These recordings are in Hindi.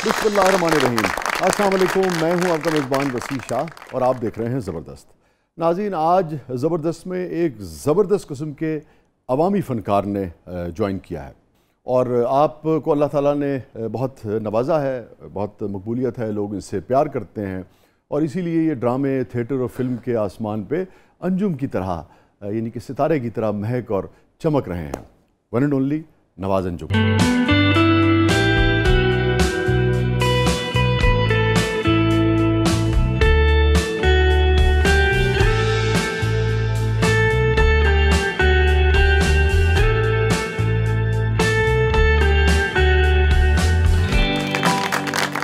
बिस्मिल्लाहिर्रहमानिर्रहीम। अस्सलाम वालेकुम, मैं हूं आपका मेज़बान वसी शाह और आप देख रहे हैं ज़बरदस्त। नाज़रीन, आज ज़बरदस्त में एक ज़बरदस्त किस्म के अवामी फ़नकार ने ज्वाइन किया है और आपको अल्लाह ताला ने बहुत नवाजा है, बहुत मकबूलियत है, लोग इनसे प्यार करते हैं और इसीलिए ये ड्रामे, थिएटर और फिल्म के आसमान पे अंजुम की तरह यानी कि सितारे की तरह महक और चमक रहे हैं। One and only Nawaz Anjum.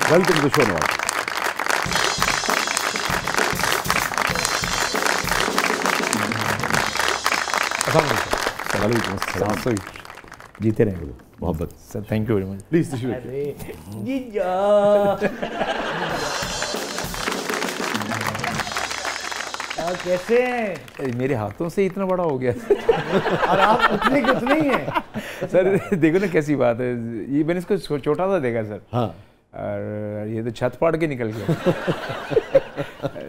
Welcome to the show Nawaz. वालेकुम अस्सलाम। जीते रहे मोहब्बत sir, thank you very much. Please कैसे हैं? मेरे हाथों से इतना बड़ा हो गया और आप उतने के उतने ही हैं सर। देखो ना कैसी बात है, ये मैंने इसको छोटा सा देखा सर। हाँ, और ये तो छत फाड़ के निकल गया।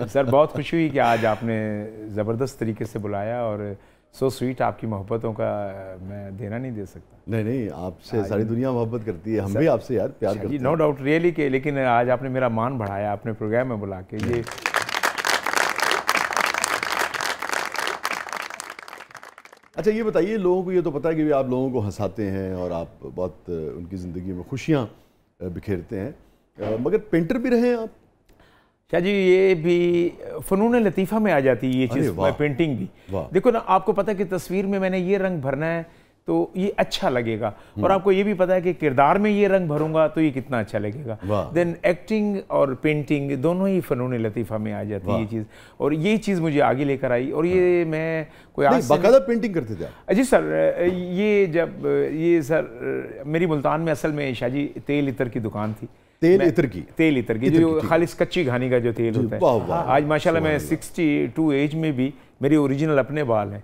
सर बहुत खुशी हुई कि आज आपने ज़बरदस्त तरीके से बुलाया और सो स्वीट, आपकी मोहब्बतों का मैं देना नहीं दे सकता। नहीं, आपसे सारी दुनिया मोहब्बत करती है, हम भी आपसे यार प्यार करते हैं। नो डाउट रियली के, लेकिन आज आपने मेरा मान बढ़ाया अपने प्रोग्राम में बुला के। ये अच्छा, ये बताइए, लोगों को ये तो पता है कि आप लोगों को हंसाते हैं और आप बहुत उनकी ज़िंदगी में खुशियाँ बिखेरते हैं, मगर पेंटर भी रहे हैं आप? क्या जी, ये भी फ़नून लतीफ़ा में आ जाती है ये चीज़, पेंटिंग भी। देखो ना, आपको पता है कि तस्वीर में मैंने ये रंग भरना है तो ये अच्छा लगेगा, और आपको ये भी पता है कि किरदार में ये रंग भरूंगा तो ये कितना अच्छा लगेगा। देन एक्टिंग और पेंटिंग दोनों ही फ़नून लतीफ़ा में आ जाती है ये चीज़, और ये चीज़ मुझे आगे लेकर आई। और ये मैं कोई आज बाकायदा पेंटिंग करते थे? जी सर, ये जब ये सर मेरी मुल्तान में असल में शाहजी तेल इतर की दुकान थी। तेल इतर की जो खालिस कच्ची घानी का जो तेल होता है। आज माशाल्लाह मैं 62 एज में भी मेरे ओरिजिनल अपने बाल हैं।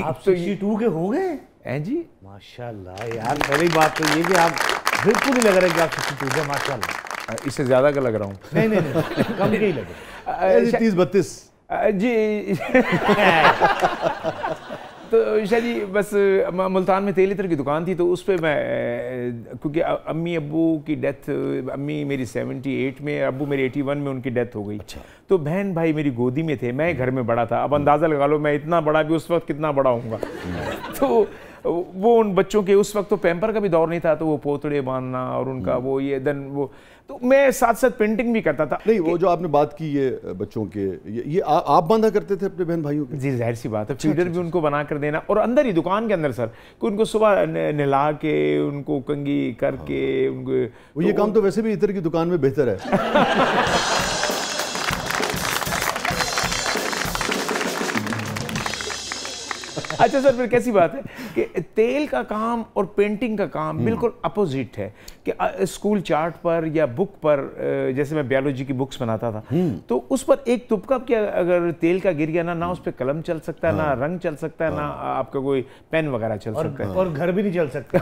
आप 62 के हो गए हैं जी? माशाल्लाह यार, पहली बात तो ये कि आप बिल्कुल नहीं लग रहे कि आप 62 के। माशाल्लाह, इससे ज्यादा का लग रहा हूँ। नहीं कम के ही लगे। 30-32 जी। तो शाह जी बस मुल्तान में तेल इतर की दुकान थी, तो उस पर मैं, क्योंकि अम्मी अब्बू की डेथ, अम्मी मेरी 78 में, अब्बू मेरी 81 में उनकी डेथ हो गई। अच्छा। तो बहन भाई मेरी गोदी में थे, मैं घर में बड़ा था। अब अंदाज़ा लगा लो मैं इतना बड़ा भी उस वक्त कितना बड़ा होऊंगा। तो वो उन बच्चों के, उस वक्त तो पैम्पर का भी दौर नहीं था, तो वो पोतड़े बांधना और उनका वो ये देन वो, तो मैं साथ साथ पेंटिंग भी करता था। नहीं, वो जो आपने बात की ये बच्चों के, ये आप बांधा करते थे अपने बहन भाइयों के? जी जाहिर सी बात है, फीडर भी उनको बना कर देना, और अंदर ही दुकान के अंदर सर, कि उनको सुबह नहला के उनको कंगी करके उनको, ये काम तो वैसे भी इतर की दुकान में बेहतर है। अच्छा सर, फिर कैसी बात है कि तेल का काम और पेंटिंग का काम बिल्कुल अपोजिट है। कि स्कूल चार्ट पर या बुक पर, जैसे मैं बायोलॉजी की बुक्स बनाता था, तो उस पर एक तुपका कि अगर तेल का गिर गया ना उस पर कलम चल सकता है, ना रंग चल सकता है, ना आपका कोई पेन वगैरह चल सकता है, और घर भी नहीं चल सकता।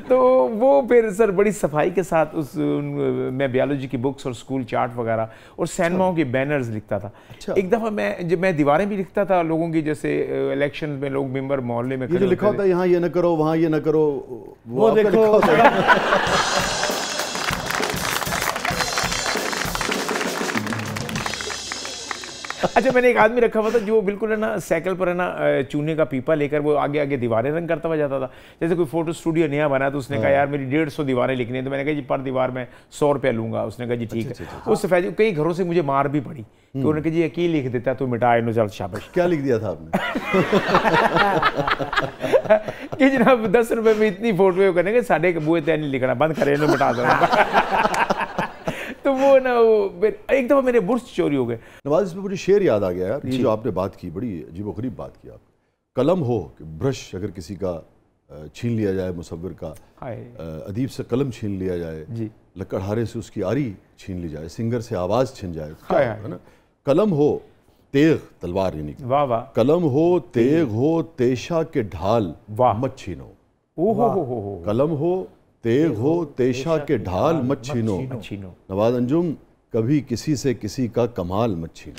तो वो फिर सर बड़ी सफाई के साथ मैं बायोलॉजी की बुक्स और स्कूल चार्ट वगैरह और सैनमाओं के बैनर्स लिखता था। एक दफ़ा मैं दीवारें भी लिखता था लोगों की, जैसे इलेक्शन में लोग मेंबर मोहल्ले में, ये जो लिखा होता है यहाँ ये न करो, वहाँ ये न करो, वो देखो। अच्छा, मैंने एक आदमी रखा हुआ था जो बिल्कुल है ना साइकिल पर है ना चूने का पीपा लेकर वो आगे आगे दीवारें रंग करता हुआ जाता था। जैसे कोई फोटो स्टूडियो नया बना तो उसने कहा यार मेरी 150 दीवारें लिखनी है, तो मैंने कहा जी पर दीवार में 100 रुपया लूंगा। उसने कहा जी ठीक है। उस सफेद कई घरों से मुझे मार भी पड़ी कि उन्होंने कहा जी अकेले लिख देता तो मिटा नो, चल शाबाश। क्या लिख दिया था आपने? कि जनाब 10 रुपए में इतनी फोटो करने के साढ़े बुए तय नहीं लिखना, बंद करे मिटा देना। तो वो ना एक दफ़ा मेरे बुर्स चोरी हो गए। नवाज, इसमें मुझे शेर याद आ गया यार, ये जो आपने बात की, बड़ी अजीबोगरीब बात की आप। कलम हो कि ब्रश अगर किसी का छीन लिया जाए, मुसव्विर का अदीब से कलम छीन लिया जाए, लकड़हारे से उसकी आरी छीन ली जाए, सिंगर से आवाज़ छीन जाए, है ना। कलम हो तेग तलवार, यानी वाह वाह, कलम हो तेग हो तेशा के ढाल मत छीनो। कलम हो तेग हो तेशा के ढाल मत छीनो, नवाज अंजुम कभी किसी से किसी का कमाल मत छीनो।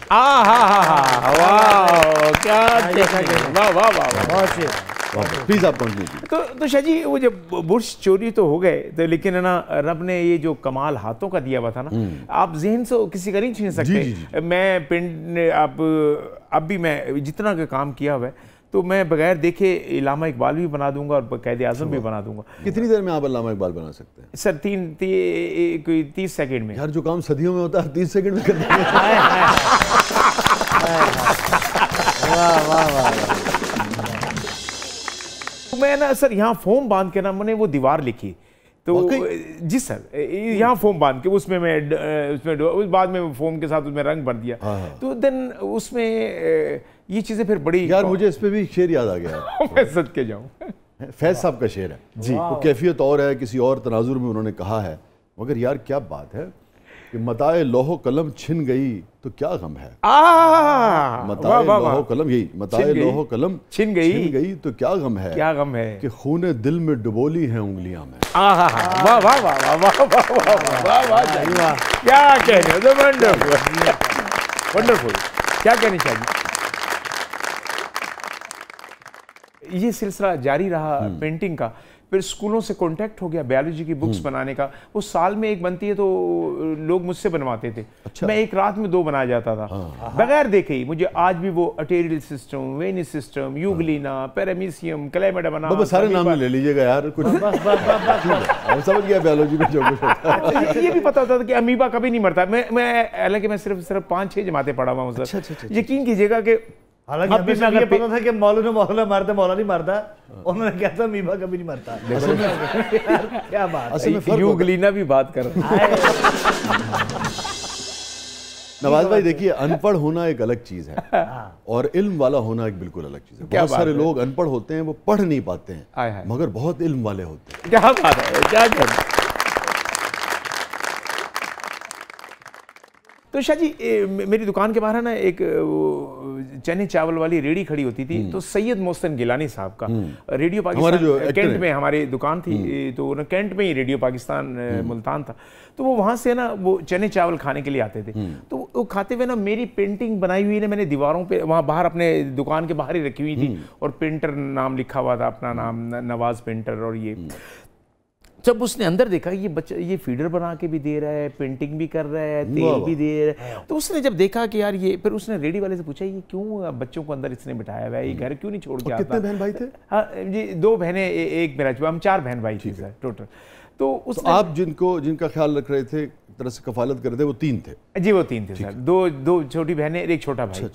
प्लीज आप कंटिन्यू कीजिए। तो शाह जी वो जब बुर्श चोरी तो हो गए तो, लेकिन है ना रब ने ये जो कमाल हाथों का दिया हुआ था ना, आप जहन से किसी का नहीं छीन सकते। मैं पिंड अब भी मैं जितना का काम किया हुआ है तो मैं बगैर देखे इलामा इकबाल भी बना दूंगा और कैद आज़म भी बना दूंगा। कितनी देर में आप इलामा इकबाल बना सकते हैं? सर 30 सेकंड में। यार जो काम सदियों में होता है 30 सेकंड में करते हैं। मैं ना सर यहाँ फोम बांध के ना मैंने वो दीवार लिखी तो जी सर यहाँ फोम बांध के उसमें मैं उस बाद में फोम के साथ उसमें रंग भर दिया। तो देन उसमें ये चीजें फिर बड़ी। यार मुझे इस पे भी शेर याद आ गया। मैं सच के जाऊँ, फैज साहब का शेर है जी, वो कैफियत और है, किसी और तनाजुर में उन्होंने कहा है, मगर यार क्या बात है कि मताए लोहो कलम छिन गई तो क्या गम है। मताए लोहो कलम, यही मताए लोहो कलम छिन गई तो क्या गम है, क्या गम है कि खूने दिल में डुबोली है उंगलियां में। वाह वाह वाह वाह वाह वाह वाह, क्या कहने, वंडरफुल वंडरफुल, क्या कहनी चाहिए। ये सिलसिला जारी रहा पेंटिंग का, फिर स्कूलों से कांटेक्ट हो गया बायोलॉजी की बुक्स बनाने का। वो साल में एक बनती है तो लोग मुझसे बनवाते थे। अच्छा। मैं एक रात में 2 बनाया जाता था बगैर देखे ही। मुझे आज भी वो arterial system, venous system, euglena, paramecium, क्लेमेडा बना, सारे नाम ले लीजिएगा यार कुछ। हम समझ गया बायोलॉजी में जो कुछ होता है। ये भी पता होता था कि अमीबा कभी नहीं मरता। मैं हालांकि मैं सिर्फ 5-6 जमातें पढ़ा हुआ हूँ सर। यकीन कीजिएगा कि हालांकि अगर पता था कि मौला मारता, मौला नहीं मारता, उन्होंने कहा था मीबा कभी नहीं मारता। क्या बात है, यूग्लिना भी बात कर रहा है। नवाज भाई देखिए, अनपढ़ होना एक अलग चीज है और इल्म वाला होना एक बिल्कुल अलग चीज है। बहुत सारे लोग अनपढ़ होते हैं, वो पढ़ नहीं पाते हैं, मगर बहुत इल्म वाले होते हैं। क्या बात है, क्या कहते। तो शाह जी मेरी दुकान के बाहर है ना एक चने चावल वाली रेडी खड़ी होती थी। तो सैयद मोहसिन गिलानी साहब का रेडियो पाकिस्तान कैंट में हमारी दुकान थी, तो कैंट में ही रेडियो पाकिस्तान मुल्तान था। तो वो वहाँ से ना वो चने चावल खाने के लिए आते थे। तो वो खाते हुए ना मेरी पेंटिंग बनाई हुई ने मैंने दीवारों पे वहाँ बाहर अपने दुकान के बाहर ही रखी हुई थी और पेंटर नाम लिखा हुआ था, अपना नाम नवाज पेंटर। और ये जब उसने अंदर देखा ये बच्चा ये फीडर बना के भी दे रहा है, पेंटिंग भी कर रहा है, तेल भी दे रहा है, तो उसने जब देखा कि यार ये, फिर उसने रेडी वाले से पूछा ये क्यों बच्चों को अंदर इसने बिठाया हुआ है, ये घर क्यों नहीं छोड़ के आता। कितने बहन भाई थे? हाँ जी, 2 बहनें एक मेरा, हम 4 बहन भाई थे सर टोटल। तो आप जिनका ख्याल रख रहे थे, तरह से कफालत कर रहे थे, वो 3 थे जी, वो 3 थे सर। 2 छोटी बहनें, एक छोटा भाई।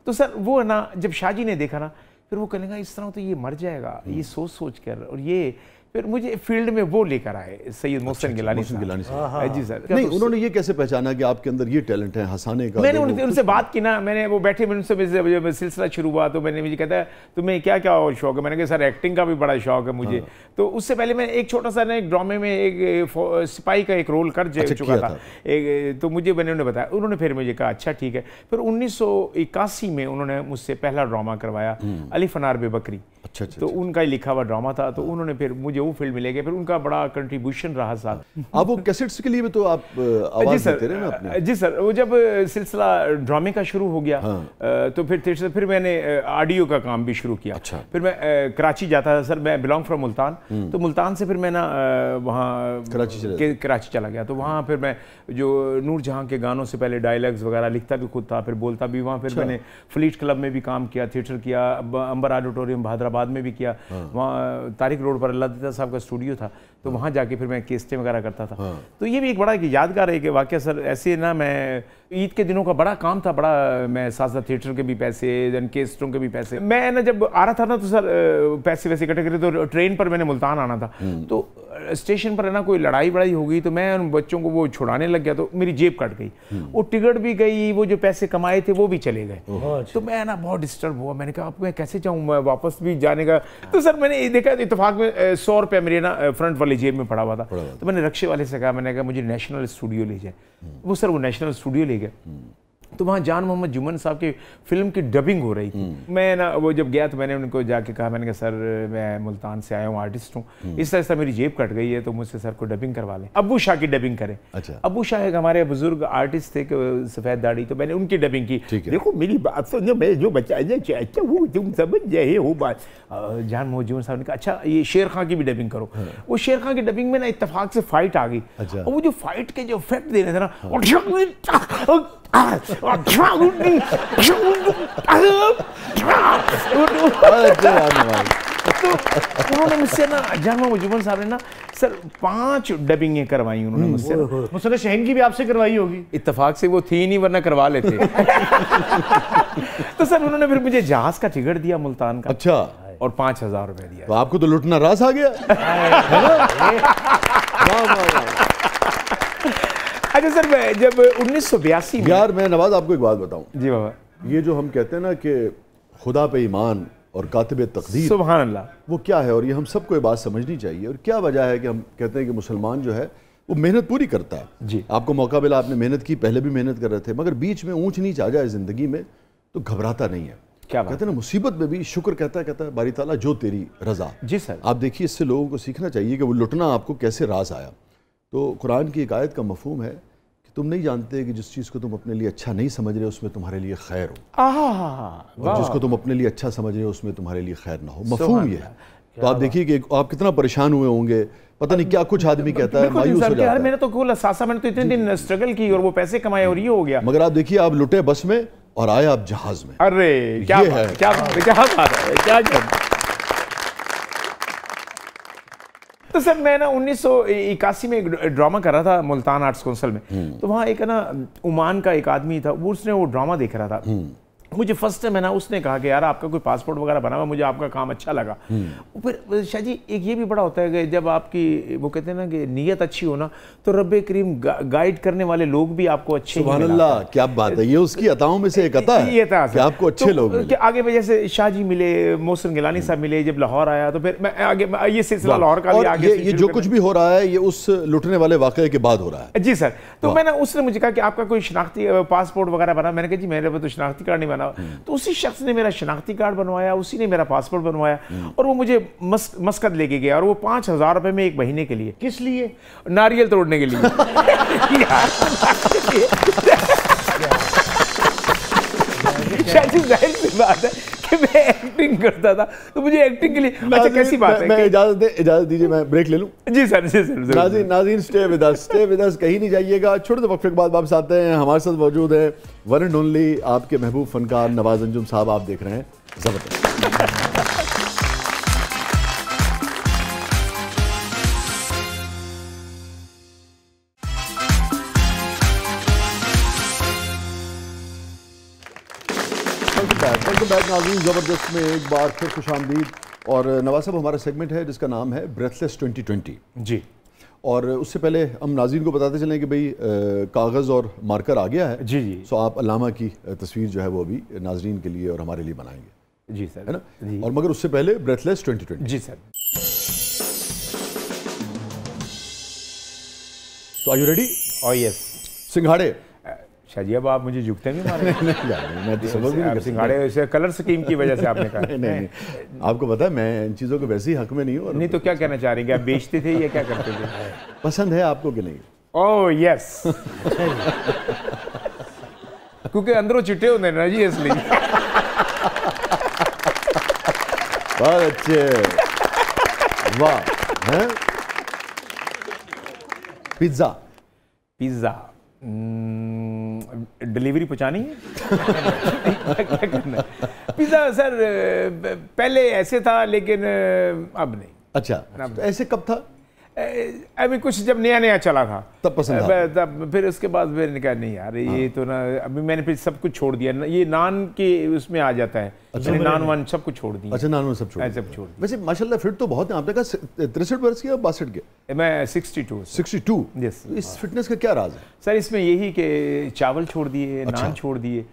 तो सर वो ना जब शाह जी ने देखा ना, फिर वो कहने लगा इस तरह तो ये मर जाएगा, ये सोच कर। और ये फिर मुझे फील्ड में वो लेकर आए सैयद मोहसिन गिलानी साहब। जी सर। नहीं, उन्होंने ये कैसे पहचाना कि आपके अंदर ये टैलेंट है हंसाने का? मैंने उनसे बात की ना, मैंने वो बैठे, मैंने उनसे जब सिलसिला शुरू हुआ तो मैंने मुझे कहता तुम्हें क्या क्या शौक है। मैंने कहा सर एक्टिंग का भी बड़ा शौक है मुझे। तो उससे पहले मैं एक छोटा सा एक ड्रामे में एक सिपाही का एक रोल कर चुका था एक, तो मुझे उन्होंने बताया। उन्होंने फिर मुझे कहा अच्छा ठीक है। फिर 1981 में उन्होंने मुझसे पहला ड्रामा करवाया, अली फनार बेबकरी। अच्छा। तो उनका ही लिखा हुआ ड्रामा था। तो उन्होंने फिर मुझे वो फील्ड में ले गए, फिर उनका बड़ा कंट्रीब्यूशन रहा साथ। अब वो कैसेट्स के लिए भी तो आप आवाज देते रहे ना अपने? जी सर। वो जब सिलसिला ड्रामे का शुरू हो गया तो फिर मैंने ऑडियो का काम भी शुरू किया। अच्छा। फिर मैं कराची जाता था सर, मैं बिलोंग फ्रॉम मुल्तान। तो मुल्तान से फिर मैं ना वहाँ कराची चला गया। तो वहाँ फिर मैं जो नूर जहाँ के गानों से पहले डायलॉग्स वगैरह लिखता भी खुद था, फिर बोलता भी वहाँ। फिर मैंने फ्लीट क्लब में भी काम किया, थिएटर किया, अंबर ऑडिटोरियम हैदराबाद में भी किया। वहाँ तारिक रोड पर अल्लाह दीदा साहब का स्टूडियो था, तो वहाँ जाके फिर मैं केस्टें वगैरह करता था। तो ये भी एक बड़ा यादगार है कि वाकई सर ऐसे ना, मैं ईद के दिनों का बड़ा काम था, बड़ा मैं साथ थिएटर के भी पैसे, देन केस्टों के भी पैसे। मैं ना जब आ रहा था ना तो सर पैसे वैसे इकट्ठे करे, तो ट्रेन पर मैंने मुल्तान आना था। तो स्टेशन पर है ना कोई लड़ाई हो गई, तो मैं उन बच्चों को वो छुड़ाने लग गया, तो मेरी जेब कट गई, वो टिकट भी गई, वो जो पैसे कमाए थे वो भी चले गए। तो मैं ना बहुत डिस्टर्ब हुआ। मैंने कहा अब मैं कैसे जाऊँ, मैं वापस भी जाने का। तो सर मैंने देखा इत्तेफाक में 100 रुपया मेरे ना फ्रंट वाली जेब में पड़ा हुआ था। तो मैंने रक्शे वाले से कहा, मैंने कहा मुझे नेशनल स्टूडियो ले जाए। वो सर वो नेशनल स्टूडियो ले गया। तो वहाँ जान मोहम्मद जुमन साहब की फिल्म की डबिंग हो रही थी। मैं ना वो जब गया तो मैंने उनको जाके कहा, मैंने कहा सर मैं मुल्तान से आया हूँ, आर्टिस्ट हूँ, इस तरह से मेरी जेब कट गई है तो मुझसे सर को डबिंग करवा लें, अब्बू शाह की डबिंग करें। अच्छा। अब्बू शाह एक हमारे बुजुर्ग आर्टिस्ट थे, सफ़ेद दाढ़ी, तो मैंने उनकी डबिंग की। देखो मेरी बात सुनो, मैं जो बताना चाहता हूँ तुम समझ रहे हो बात। जान मोहम्मद जुमन साहब ने कहा अच्छा ये शेर खां की भी डबिंग करो। वो शेर खां की डबिंग में ना इत्तेफाक से फाइट आ गई। और वो जो फाइट के जो इफेक्ट दे रहे थे ना, तो उन्होंने मुझसे ना, जान मोहम्मद जुमन साहब ने ना सर 5 डबिंगें करवाई उन्होंने मुझसे। मुझसे शहन की भी आपसे करवाई होगी। इत्तेफाक से वो थी नहीं, वरना करवा लेते। तो सर उन्होंने फिर मुझे जहाज का टिकट दिया मुल्तान का। अच्छा। और 5,000 रुपए दिया। तो आपको तो लुटना रास आ गया। अच्छा सर, जब 1982 में, यार मैं नवाज आपको एक बात बताऊं। जी बाबा, ये जो हम कहते हैं ना कि खुदा पे ईमान और कातिब तकदीर, सुभान अल्लाह, वो क्या है? और ये हम सबको ये बात समझनी चाहिए। और क्या वजह है कि हम कहते हैं कि मुसलमान जो है वो मेहनत पूरी करता है। जी। आपको मौका मिला, आपने मेहनत की, पहले भी मेहनत कर रहे थे, मगर बीच में ऊंच नीच आ जाए ज़िंदगी में तो घबराता नहीं है। क्या कहते हैं ना, मुसीबत में भी शुक्र कहता है बारी ताला जो तेरी रज़ा। जी सर। आप देखिए, इससे लोगों को सीखना चाहिए कि वो लुटना आपको कैसे रास आया। तो कुरान की एक आयत का मफहूम है कि तुम नहीं जानते कि जिस चीज़ को तुम अपने लिए अच्छा नहीं समझ रहे उसमें तुम्हारे लिए खैर हो, और जिसको तुम अपने लिए अच्छा समझ रहे हो उसमें तुम्हारे लिए खैर ना हो। मफहूम ये है। तो आप देखिए कि आप कितना परेशान हुए होंगे, पता नहीं क्या कुछ आदमी कहता है, मायूस हो जाता है। मैंने तो कुल असासा, मैंने तो इतने दिन स्ट्रगल की और वो पैसे कमाए और ये हो गया। मगर आप देखिए, आप लुटे बस में और आए आप जहाज में। अरे क्या बात है, क्या बात है, क्या। तो सर मैं ना 1981 में एक ड्रामा कर रहा था मुल्तान आर्ट्स काउंसिल में। तो वहाँ एक ना ओमान का एक आदमी था, वो उसने वो ड्रामा देख रहा था। मुझे फर्स्ट टाइम है ना उसने कहा कि यार आपका कोई पासपोर्ट वगैरह बना हुआ, मुझे आपका काम अच्छा लगा। फिर शाह जी एक ये भी बड़ा होता है कि जब आपकी वो कहते हैं ना कि नीयत अच्छी हो ना, तो रब्बे करीम गाइड करने वाले लोग भी आपको अच्छे। सुभान अल्लाह, क्या बात है, ये उसकी अताओं में से एक अता है, ये कि आपको अच्छे लोग मिले। आगे में जैसे शाह जी मिले, मोहसिन गिलानी साहब मिले, जब लाहौर आया तो फिर मैं आगे ये सिलसिला लाहौर का आगे ये जो कुछ भी हो रहा है ये उस लुटने वाले वाकये के बाद हो रहा है। जी सर। तो मैंने उसने मुझे कहा कि आपका कोई शनाख्ती पासपोर्ट वगैरह बना। मैंने कहा जी मेरे तो शनाख्ती कार्ड नहीं बना। तो उसी शख्स ने मेरा शनाख्ती कार्ड बनवाया, उसी ने मेरा पासपोर्ट बनवाया और वो मुझे मस्कत लेके गया, और वो 5,000 रुपए में 1 महीने के लिए। किस लिए? नारियल तोड़ने के लिए। जाहिर सी बात है कि मैं एक्टिंग करता था, तो मुझे एक्टिंग के लिए अच्छा कैसी बात है। मैं इजाजत दीजिए, मैं ब्रेक ले लूं। जी सर, जी सर। नाज़रीन स्टे विद अस, कहीं नहीं जाइएगा। छोटे वक्फे के बाद वापस आते हैं। हमारे साथ मौजूद है वन एंड ओनली आपके महबूब फनकार नवाज अंजुम साहब। आप देख रहे हैं ज़बरदस्त। नाज़रीन, ज़बरदस्त में एक बार फिर खुशामदीद। और नवाज साहब, हमारा सेगमेंट है जिसका नाम है ब्रेथलेस 2020 जी। और उससे पहले हम नाज़रीन को बताते चलें कि भाई कागज़ और मार्कर आ गया है। जी जी। सो आप अल्लामा की तस्वीर जो है वो अभी नाज़रीन के लिए और हमारे लिए बनाएंगे। जी सर, है ना? और मगर उससे पहले ब्रेथलेस 2020। जी सर। तो are you ready? Oh yes. सिंघाड़े। शाह जी अब आप मुझे झुकते नहीं मारे। मैं तो समझ नहीं कर सिंघाड़े से कलर स्कीम की वजह से आपने कहा। नहीं, आपको पता है मैं इन चीज़ों को वैसे ही हक में नहीं हूँ। नहीं तो क्या कहना चाह रहे हैं, आप बेचते थे या क्या करते थे? पसंद है आपको कि नहीं? Oh yes. क्योंकि अंदरों चिट्टे होते हैं ना जी, इसलिए। बहुत अच्छे, वाह। हैं? पिज्ज़ा। पिज्ज़ा डिलीवरी पहुंचानी है। क्या करना है? पिज्ज़ा सर पहले ऐसे था लेकिन अब नहीं। अच्छा, तो ऐसे कब था? अभी कुछ जब नया नया चला था तब पसंद था। तब फिर उसके बाद मैंने कहा नहीं यार ये तो ना, अभी मैंने फिर सब कुछ छोड़ दिया। ये नान के उसमें आ जाता है। अच्छा, नान वान सब कुछ छोड़ दिया। अच्छा, नान वान सब छोड़ दिया। वैसे माशाल्लाह फिट तो बहुत है। आपने कहा 63 वर्ष के या 62 के? मैं 62। 62? यस। इस फिटनेस का क्या राज है सर? इसमें यही कि चावल छोड़ दिए, नान छोड़ दिए।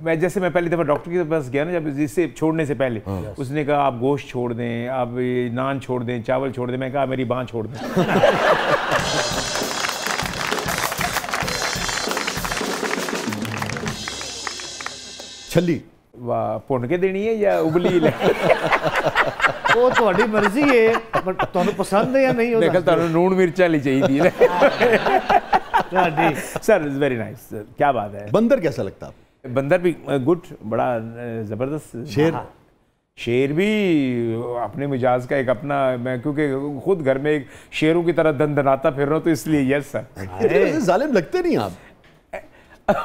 मैं जैसे मैं पहली दफ़ा डॉक्टर के पास गया ना, जब जिससे छोड़ने से पहले उसने कहा आप गोश्त छोड़ दें, आप नान छोड़ दें, चावल छोड़ दें। मैं कहा मेरी बाँह छोड़ दें। छली वाह भुन के देनी है या उबली वो थोड़ी मर्जी है, पर ਤੁਹਾਨੂੰ पसंद है या नहीं? मैं कहता हूं नून मिर्च वाली चाहिए सर। इज वेरी नाइस, क्या बात है। बंदर कैसा लगता है आपको? बंदर भी गुड, बड़ा जबरदस्त। शेर भी अपने मिजाज का एक अपना, मैं क्योंकि खुद घर में एक शेरों की तरह दंदनाता फिर रहा हूँ, तो इसलिए यस सर। जालिम लगते नहीं आप?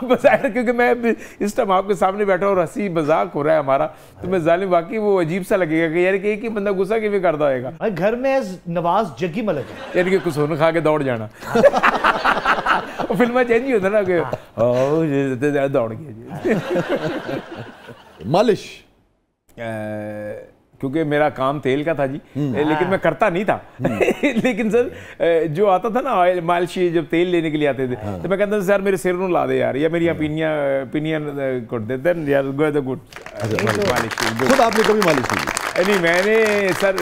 बस क्योंकि मैं इस टाइम आपके सामने बैठा और हंसी मजाक हो रहा है हमारा, तो मैं जालिम वाकई वो अजीब सा लगेगा कि यार कि एक ही बंदा गुस्सा क्यों करता होगा। घर में नवाज जग्गी मलिक है, यार कि कुछ होने खा के दौड़ जाना फिल्म चेंज ही होता ना कि दौड़ गया। मालिश क्योंकि मेरा काम तेल का था जी, लेकिन मैं करता नहीं था लेकिन सर जो आता था ना ऑयल मालिश, जब तेल लेने के लिए आते थे तो मैं कहता था सर मेरे सिर ਨੂੰ ਲਾ दे यार, या मेरी ओपिनियन कर देते हैं यार, गुड मालिश। खुद आपने कभी मालिश नहीं? नहीं मैंने सर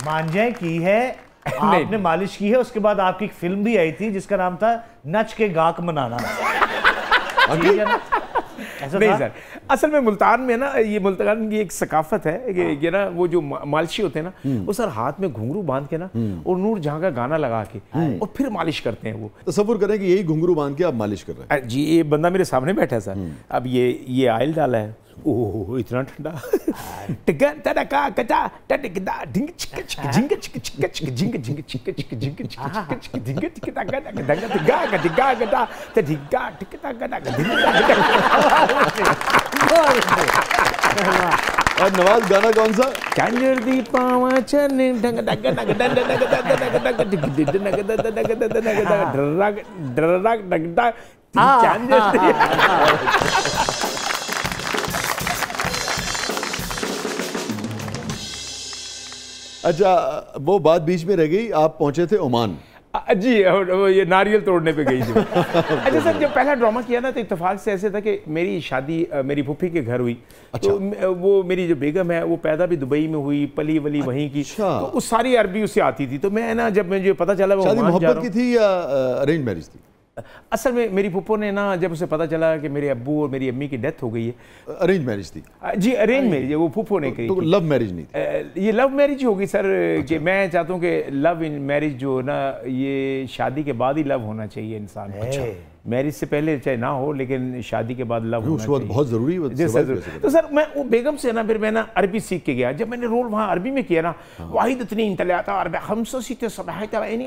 मांझे की है, आपने मालिश की है। उसके बाद आपकी एक फिल्म भी आई थी जिसका नाम था नच के गाक मनाना। नहीं सर, असल में मुल्तान में ना, ये मुल्तान की एक सकाफत है कि ना वो जो मालिशी होते हैं ना, वो सर हाथ में घुंघरू बांध के ना और नूर जहां का गाना लगा के और फिर मालिश करते हैं। वो तसव्वुर करें कि यही घुंघरू बांध के आप मालिश कर रहे हैं जी। ये बंदा मेरे सामने बैठा है सर, अब ये ऑयल डाला है, ओह इतना ठंडा और नवाज गाना कौन सा? कंजर दी पावा चने ढंग ढंग ढंग ढंग अच्छा, वो बात बीच में रह गई, आप पहुंचे थे ओमान जी, ये नारियल तोड़ने पे गई थी। अच्छा सर, जब पहला ड्रामा किया ना तो इत्तेफाक से ऐसे था कि मेरी शादी मेरी फूफी के घर हुई। अच्छा। तो वो मेरी जो बेगम है वो पैदा भी दुबई में हुई, पली वली वहीं की। अच्छा। तो उस सारी अरबी उससे आती थी। तो मैं ना जब मुझे पता चला वो शादी मोहब्बत की थी या अरेंज मैरिज थी? असल में मेरी फूफो ने ना जब उसे पता चला कि मेरे अब्बू और मेरी अम्मी की डेथ हो गई है, अरेंज मैरिज थी जी, अरेंज मैरिज, वो फूफो ने कही। तो लव मैरिज नहीं थी? ये लव मैरिज होगी सर। कि मैं चाहता हूँ कि लव इन मैरिज जो ना, ये शादी के बाद ही लव होना चाहिए इंसान। अच्छा, मैरिज से पहले चाहे ना हो, लेकिन शादी के बाद लव होना चाहिए, बहुत जरूरी है। तो सर मैं वो बेगम से ना फिर मैं ना अरबी सीख के गया। जब मैंने रोल वहाँ अरबी में किया ना, वाहिद इतनी इंतलाता और खमसा सित्ते सबाहता इनी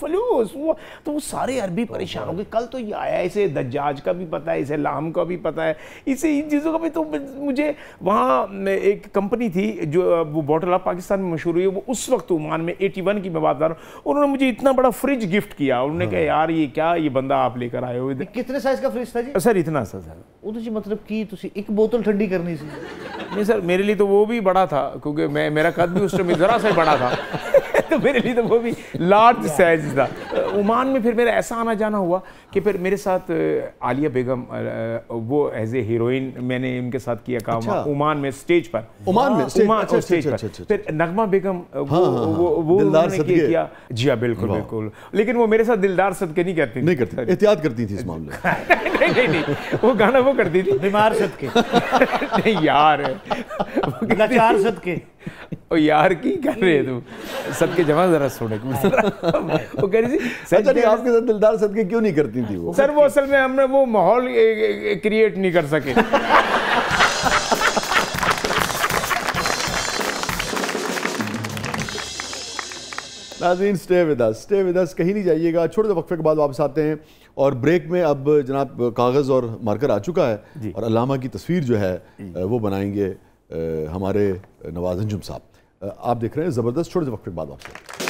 फलूस। तो वो सारे अरबी परेशान हो गए। कल तो ये आया, इसे दज्जाज का भी पता है, इसे लाम का भी पता है, इसे इन चीज़ों का भी। तो मुझे वहाँ एक कंपनी थी जो वो बॉटल ऑफ पाकिस्तान में मशहूर हुई है, वो उस वक्त ओमान में 81 की मैं बात कर रहा हूँ। उन्होंने मुझे इतना बड़ा फ्रिज गिफ्ट किया। उन्होंने कहा यार ये क्या, ये बंदा आप लेकर आए हो। कितने साइज का फ्रिज था जी? सर इतना सा सर। वो तो मतलब कि तुसी एक बोतल ठंडी करनी सी? नहीं सर, मेरे लिए तो वो भी बड़ा था, क्योंकि मेरा कद भी उस टाइम जरा सा बड़ा था तो मेरे लिए तो वो भी लार्ज साइज था। ओमान में फिर मेरा ऐसा आना जाना हुआ कि फिर मेरे साथ आलिया बेगम, वो एज ए हीरोइन मैंने उनके साथ किया काम। अच्छा। ओमान में स्टेज पर, ओमान में स्टेज पर। फिर नगमा बेगम वो उन्होंने किया। जी हाँ, बिल्कुल बिल्कुल। लेकिन वो मेरे साथ दिलदार सदके नहीं करती, नहीं करती, एहतियात करती थी इस मामले नहीं, वो गाना वो करती थी बीमार सदके नहीं यार, लाचार सदके। ओ यार की कर रहे हैं तुम, सदके जमा जरा सुने वो कह रही थी। अच्छा, नहीं आपके साथ दिलदार सदके क्यों नहीं करती थी वो? सर वो असल में हमने वो माहौल क्रिएट नहीं कर सके। नाज़रीन, स्टे विद अस, कहीं नहीं जाइएगा। छोटे से वक्फे के बाद वापस आते हैं और ब्रेक में अब जनाब कागज़ और मार्कर आ चुका है और अल्लामा की तस्वीर जो है वो बनाएंगे हमारे नवाज अंजुम साहब। आप देख रहे हैं ज़बरदस्त। छोटे से वक्फे के बाद वापस आते हैं।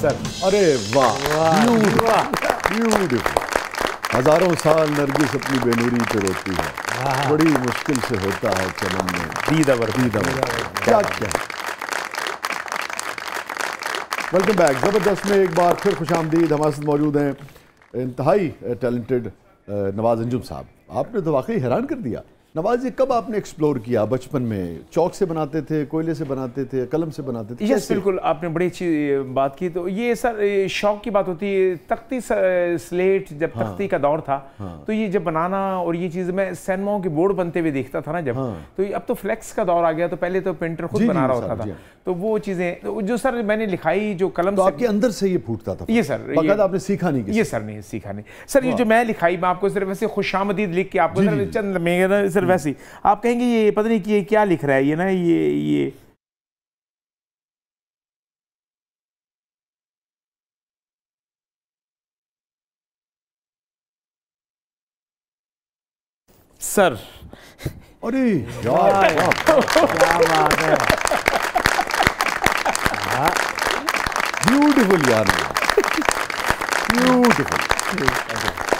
सर अरे वाह, ब्यूटीफुल। हजारों साल नरगिस अपनी बेनूरी पे रोती है, बड़ी मुश्किल से होता है चमन में दीदावर। क्या क्या वेलकम बैक। ज़बरदस्त में एक बार फिर खुशामदीद। हमारे साथ मौजूद हैं इंतहाई टैलेंटेड नवाज़ अंजुम साहब। आपने तो वाकई हैरान कर दिया। नवाज़, ये कब आपने एक्सप्लोर किया? बचपन में चौक से बनाते थे, कोयले से बनाते थे, कलम से बनाते थे? यस, बिल्कुल, आपने बड़ी अच्छी बात की। तो ये सर शौक की बात होती है। तख्ती स्लेट, जब तख्ती का दौर था तो ये जब बनाना और ये चीज़, मैं सिनेमाओं के बोर्ड बनते हुए देखता था ना जब, तो अब तो फ्लेक्स का दौर आ गया, तो पहले तो पेंटर खुद बना रहा होता था। तो वो चीज़ें तो जो सर मैंने लिखाई जो कलम तो आपके अंदर से ये फूटता था? ये सर, बाकायदा आपने सीखा नहीं? ये सर नहीं सीखा नहीं सर। ये जो मैं लिखाई, मैं आपको सिर्फ वैसे खुशामदीद लिख के आपको चंद मेरा सर वैसी आप कहेंगे ये पता नहीं कि ये क्या लिख रहा है ये ना, ये सर। अरे यार क्या बात है, ब्यूटीफुल यार, ब्यूटीफुल।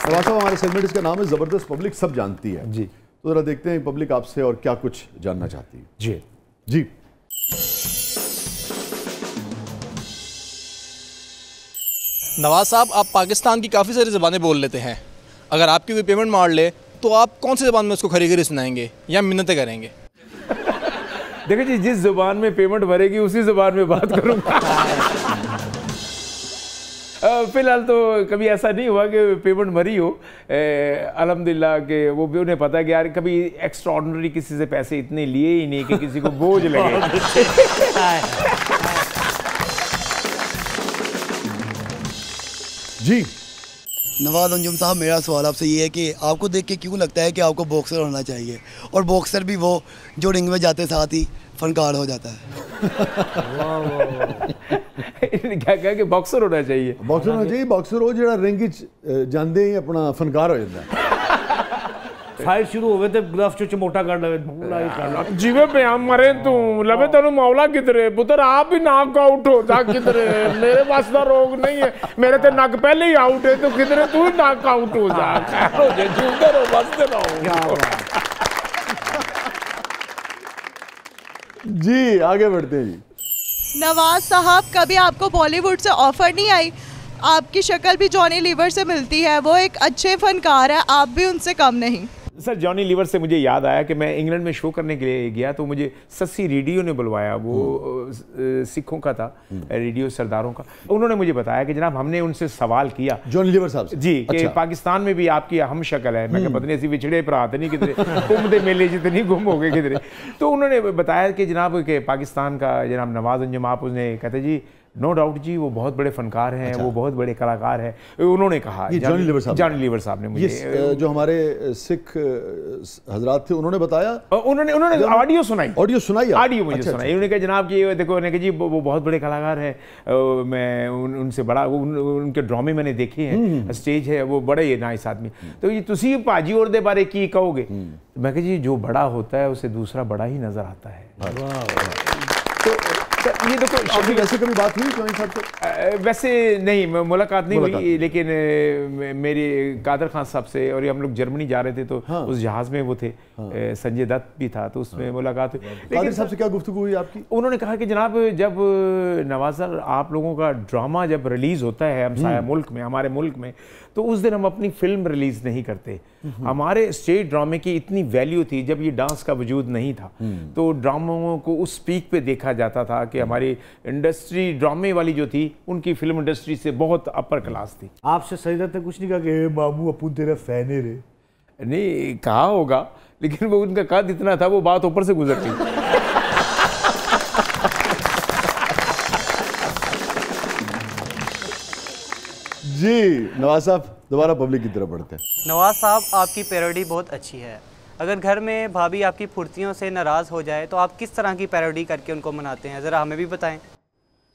नवाज़ साहब, हमारे सेगमेंट इसका नाम है ज़बरदस्त पब्लिक सब जानती है जी। तो ज़रा देखते हैं पब्लिक आपसे और क्या कुछ जानना चाहती है। जी जी। नवाज साहब, आप पाकिस्तान की काफ़ी सारी ज़बानें बोल लेते हैं। अगर आपकी कोई पेमेंट मार ले तो आप कौन सी ज़बान में उसको खरी खरी सुनाएंगे या मिन्नतें करेंगे? देखिए जी, जिस ज़ुबान में पेमेंट भरेगी उसी ज़ुबान में बात करूँगा। फिलहाल तो कभी ऐसा नहीं हुआ कि पेमेंट भरी हो, अल्हम्दुलिल्लाह के वो भी उन्हें पता है कि यार कभी एक्स्ट्रा ऑर्डिनरी किसी से पैसे इतने लिए ही नहीं कि किसी को बोझ लगे। जी नवाज़ अंजुम साहब, मेरा सवाल आपसे ये है कि आपको देख के क्यों लगता है कि आपको बॉक्सर होना चाहिए, और बॉक्सर भी वो जो रिंग में जाते साथ ही फनकार हो जाता है? क्या कहा कि बॉक्सर होना चाहिए? बॉक्सर होना चाहिए। बॉक्सर हो जो रिंग जाते ही अपना फनकार हो जाता है। फाइट शुरू होवे ते ग्लव चो चमोटा कर लवे जीवे पे हम मरे तू लबे तेनु मौला किधरे पुत्र, आप भी नॉक आउट हो जा किधरे, मेरे पास ना रोग नहीं है, मेरे ते नक पहले ही आउट है, तो किधरे तू ही नॉक आउट हो जा। खैर हो जाए, जीते रहो, बसते रहो। जी आगे बढ़ते हैं जी। नवाज साहब, कभी आपको बॉलीवुड से ऑफर नहीं आई? आपकी शक्ल भी जॉनी लीवर से मिलती है, वो एक अच्छे फनकार है, आप भी उनसे कम नहीं। सर, जॉनी लीवर से मुझे याद आया कि मैं इंग्लैंड में शो करने के लिए गया तो मुझे सस्सी रेडियो ने बुलवाया, वो सिखों का था रेडियो, सरदारों का। उन्होंने मुझे बताया कि जनाब हमने उनसे सवाल किया, जॉनी लीवर साहब से, जी कि अच्छा, पाकिस्तान में भी आपकी हम शक्ल है। मैं पता नहीं ऐसी विछड़े पर आते नहीं किधरे, तुम दे मेले जितनी गुम हो गए किधरे। तो उन्होंने बताया कि जनाब के पाकिस्तान का जनाब नवाज अंजुम, आप उसने कहते जी नो डाउट जी वो बहुत बड़े फनकार हैं। अच्छा। वो बहुत बड़े कलाकार हैं। उन्होंने कहा, जॉनी लीवर साहब ने मुझे, जो हमारे सिख हजरात थे उन्होंने बताया, उन्होंने ऑडियो सुनाई, ऑडियो मुझे अच्छा, सुनाई। उन्होंने कहा जनाब कि देखो, उन्होंने कहा जी वो बहुत बड़े कलाकार हैं, मैं उनसे बड़ा, उनके ड्रामे मैंने देखे हैं, स्टेज है, वो बड़े ही नाइस आदमी। तो ये तुसी भाजी और दे बारे की कहोगे? मैं कहा जी जो बड़ा होता है उसे दूसरा बड़ा ही नजर आता है। तो ये देखो, अभी वैसे कभी बात हुई जॉनी साहब से? वैसे नहीं, मुलाकात नहीं हुई, लेकिन मेरे कादर खान साहब से, और हम लोग जर्मनी जा रहे थे तो उस जहाज़ में वो थे, संजय दत्त भी था, तो उसमें मुलाकात हुई। कादर साहब से क्या गुफ्तगू हुई आपकी? उन्होंने कहा कि जनाब जब नवाज सर आप लोगों का ड्रामा जब रिलीज़ होता है हमसाया मुल्क में, हमारे मुल्क में, तो उस दिन हम अपनी फिल्म रिलीज़ नहीं करते। हमारे स्टेज ड्रामे की इतनी वैल्यू थी जब ये डांस का वजूद नहीं था, तो ड्रामों को उस पीक पे देखा जाता था कि हमारी इंडस्ट्री ड्रामे वाली जो थी उनकी फिल्म इंडस्ट्री से बहुत अपर क्लास थी। आपसे सईदत ने कुछ नहीं कहा कि मामू अपन तेरा फैन है रे? नहीं कहा होगा, लेकिन वो उनका कद इतना था, वो बात ऊपर से गुजरती। जी नवाज साहब, दोबारा पब्लिक की तरफ बढ़ते हैं। नवाज साहब, आपकी पैरोडी बहुत अच्छी है। अगर घर में भाभी आपकी फुर्तियों से नाराज़ हो जाए तो आप किस तरह की पैरोडी करके उनको मनाते हैं, ज़रा हमें भी बताएं।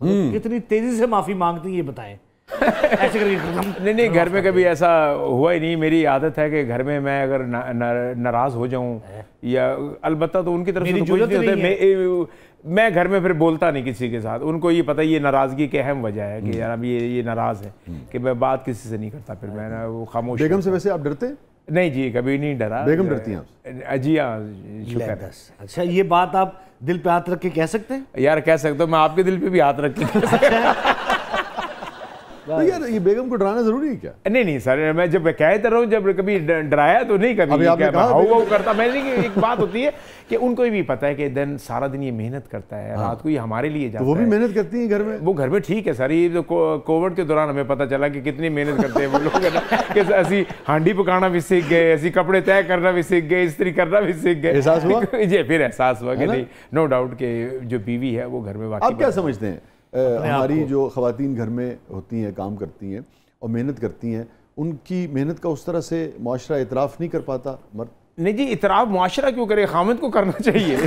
कितनी तेज़ी से माफ़ी मांगती है ये बताएं। ऐसे करके नहीं, घर में कभी ऐसा हुआ ही नहीं। मेरी आदत है कि घर में मैं अगर नाराज़ हो जाऊं, या अलबत्ता तो उनकी तरफ से तो कुछ नहीं होता, मैं घर में फिर बोलता नहीं किसी के साथ। उनको ये पता ये नाराज़गी की अहम वजह है कि यार अब ये नाराज़ है, कि मैं बात किसी से नहीं करता, फिर मैं ना वो खामोश। बेगम से वैसे आप डरते? नहीं जी, कभी नहीं डरा। बेगम डरती हैं आपसे? जी हाँ, शुक्र। अच्छा, ये बात आप दिल पे हाथ रख के कह सकते हैं? यार कह सकता हूँ, मैं आपके दिल पे भी हाथ रख के तो यार ये बेगम को डराना जरूरी है क्या? नहीं सर, मैं जब कहता रहा हूँ, जब कभी डराया तो नहीं, कभी हाउ करता मैं नहीं। एक बात होती है कि उनको भी पता है कि दिन सारा दिन ये मेहनत करता है, रात को ये हमारे लिए जाता है। वो भी मेहनत करती है घर में? वो घर में ठीक है सर, ये तो कोविड के दौरान हमें पता चला कि कितनी मेहनत करते हैं वो लोग कि असी हांडी पकाना भी सीख गए, ऐसी कपड़े तय करना भी सीख गए, इस्त्री करना भी सीख गए। एहसास हुआ? जी, फिर एहसास हुआ कि नहीं, नो डाउट कि जो बीवी है वो घर में वाकई। आप क्या समझते हैं हमारी जो ख़वातीन घर में होती हैं, काम करती हैं और मेहनत करती हैं, उनकी मेहनत का उस तरह से मुआशरा इतराफ़ नहीं कर पाता मर्द? नहीं जी, इतराफ़ मुआशरा क्यों करे, खामद को करना चाहिए।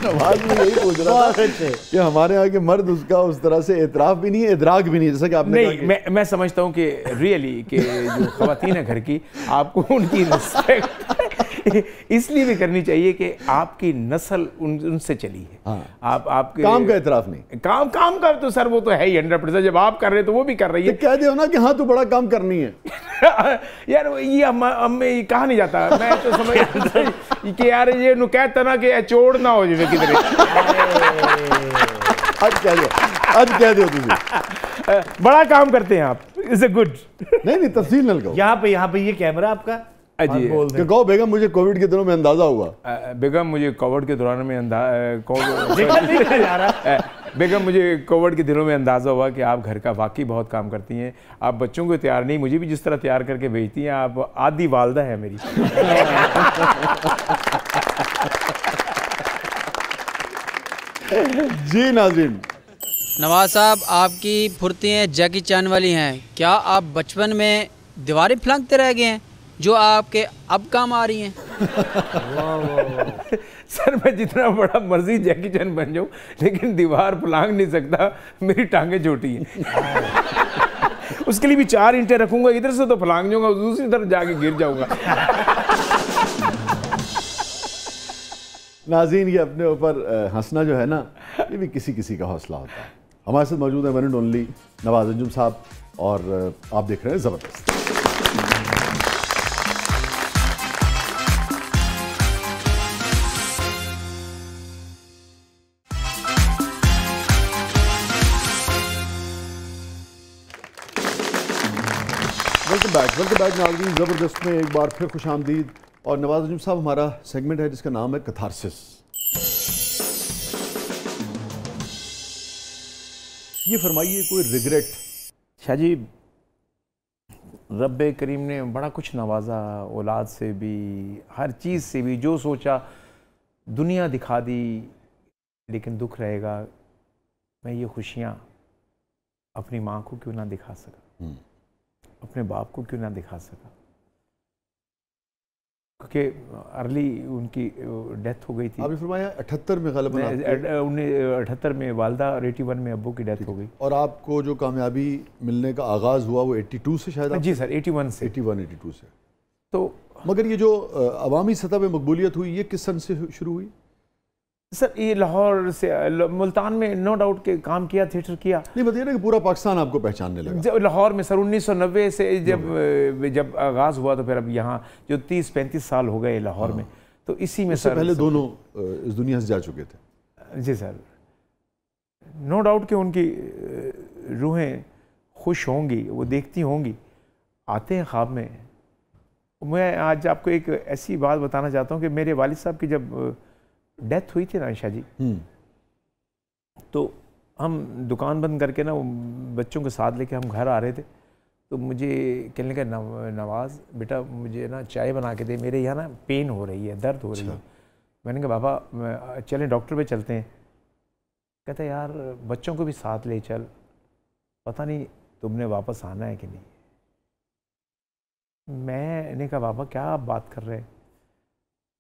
नवाज में यही पूछ रहा था कि हमारे यहाँ के मर्द उसका उस तरह से इतराफ़ भी नहीं है, इदराक भी नहीं है, जैसा कि आपने नहीं कहा मैं समझता हूँ कि रियली कि जो ख़वातीन है घर की, आपको उनकी रिस्पेक्ट इसलिए भी करनी चाहिए कि आपकी नस्ल उनसे चली है। हाँ। आपके काम का इतराफ़ नहीं, काम का तो सर वो तो है ही 100%। जब आप कर रहे हैं तो वो भी कर रही है। तो कह दो ना कि हाँ तू बड़ा काम करनी है। यार ये हमें कहा नहीं जाता, मैं तो समझ कि यार ये नु कहता ना कि चोड़ ना हो जाए किधर। आज कह दो तुझे बड़ा काम करते हैं आप, इज ए गुड। नहीं तफसील न लगाओ। यहाँ पे ये कैमरा आपका जी, कहो बेगम मुझे कोविड के दिनों में अंदाजा हुआ। बेगम मुझे कोविड के दौरान में बेगम मुझे कोविड के दिनों में अंदाज़ा हुआ कि आप घर का वाकई बहुत काम करती हैं। आप बच्चों को तैयार नहीं, मुझे भी जिस तरह तैयार करके भेजती हैं, आप आधी वालदा है मेरी। जी नाज़रीन, नवाज साहब आपकी फुर्तियाँ जैकी चैन वाली हैं। क्या आप बचपन में दीवारें फलांगते रह गए हैं जो आपके अब काम आ रही हैं? सर मैं जितना बड़ा मर्जी जैकी चैन बन जाऊं, लेकिन दीवार फलांग नहीं सकता, मेरी टांगें छोटी हैं। उसके लिए भी 4 ईंटें रखूंगा, इधर से तो फलांग जाऊंगा, दूसरी तरफ जाके गिर जाऊंगा। नाज़रीन, ये अपने ऊपर हंसना जो है ना, ये भी किसी किसी का हौसला होता है। हमारे साथ मौजूद है one and only Nawaz Anjum साहब, और आप देख रहे हैं ज़बरदस्त। वेलकम बैक नाज़रीन, ज़बरदस्त में एक बार फिर खुश आमदीद। और नवाज अंजुम साहब, हमारा सेगमेंट है जिसका नाम है कैथारसिस। ये फरमाइए, कोई रिग्रेट? शाह जी, रब्बे करीम ने बड़ा कुछ नवाजा, औलाद से भी, हर चीज़ से भी। जो सोचा दुनिया दिखा दी, लेकिन दुख रहेगा मैं ये खुशियाँ अपनी माँ को क्यों ना दिखा सका, अपने बाप को क्यों ना दिखा सका। क्योंकि अर्ली उनकी डेथ हो गई थी। आपने फरमाया 78 में ग़ालिबन 78 में वालदा और 81 में अब्बू की डेथ हो गई। और आपको जो कामयाबी मिलने का आगाज़ हुआ वो 82 से शायद? जी सर, 81 से। 82 से। तो मगर ये जो अवामी सतह पे मकबूलियत हुई, ये किस सन से शुरू हुई? सर ये लाहौर से, मुल्तान में नो डाउट के काम किया, थिएटर किया। नहीं बताइए ना कि पूरा पाकिस्तान आपको पहचानने लगा? जब लाहौर में सर 1990 से जब आगाज़ हुआ, तो फिर अब यहाँ जो 30-35 साल हो गए लाहौर में, तो इसी में सर पहले दोनों इस दुनिया से जा चुके थे। जी सर, नो डाउट कि उनकी रूहें खुश होंगी, वो देखती होंगी, आते हैं ख्वाब में। मैं आज आपको एक ऐसी बात बताना चाहता हूँ कि मेरे वालिद साहब की जब डेथ हुई थी ना आयशा जी, तो हम दुकान बंद करके ना बच्चों के साथ लेके हम घर आ रहे थे, तो मुझे कहने लगा नवाज बेटा मुझे ना चाय बना के दे, मेरे यहाँ ना पेन हो रही है, दर्द हो रही है। मैंने कहा बाबा चलें डॉक्टर पे चलते हैं। कहते यार बच्चों को भी साथ ले चल, पता नहीं तुमने वापस आना है कि नहीं। मैंने कहा बाबा क्या आप बात कर रहे हैं?